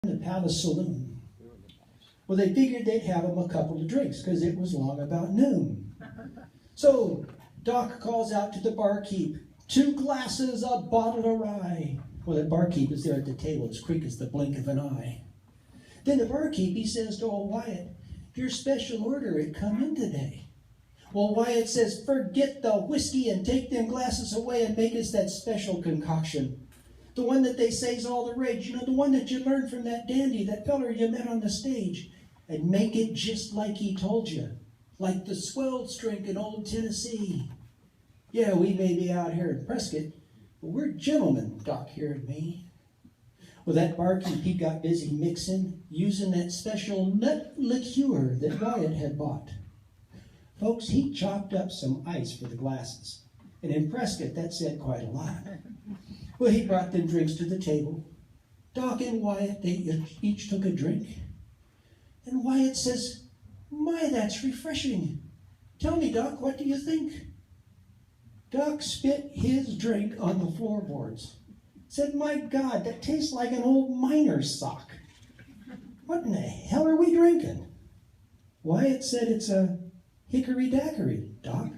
the Palace Saloon. Well, they figured they'd have him a couple of drinks because it was long about noon. So Doc calls out to the barkeep, 2 glasses, a bottle of rye. Well, the barkeep is there at the table as quick as the blink of an eye. Then the barkeep, he says to old Wyatt, your special order had come in today. Well, Wyatt says, forget the whiskey and take them glasses away and make us that special concoction. The one that they say's all the rage, you know, the one that you learned from that dandy, that feller you met on the stage. And make it just like he told you, like the swells drink in old Tennessee. Yeah, we may be out here in Prescott, but we're gentlemen, Doc heard me. Well, that barkeep, he got busy mixing, using that special nut liqueur that Wyatt had bought. Folks, he chopped up some ice for the glasses. And in Prescott, that said quite a lot. Well, he brought them drinks to the table. Doc and Wyatt, they each took a drink. And Wyatt says, my, that's refreshing. Tell me, Doc, what do you think? Doc spit his drink on the floorboards. Said, my God, that tastes like an old miner's sock. What in the hell are we drinking? Wyatt said, it's a hickory daiquiri, Doc.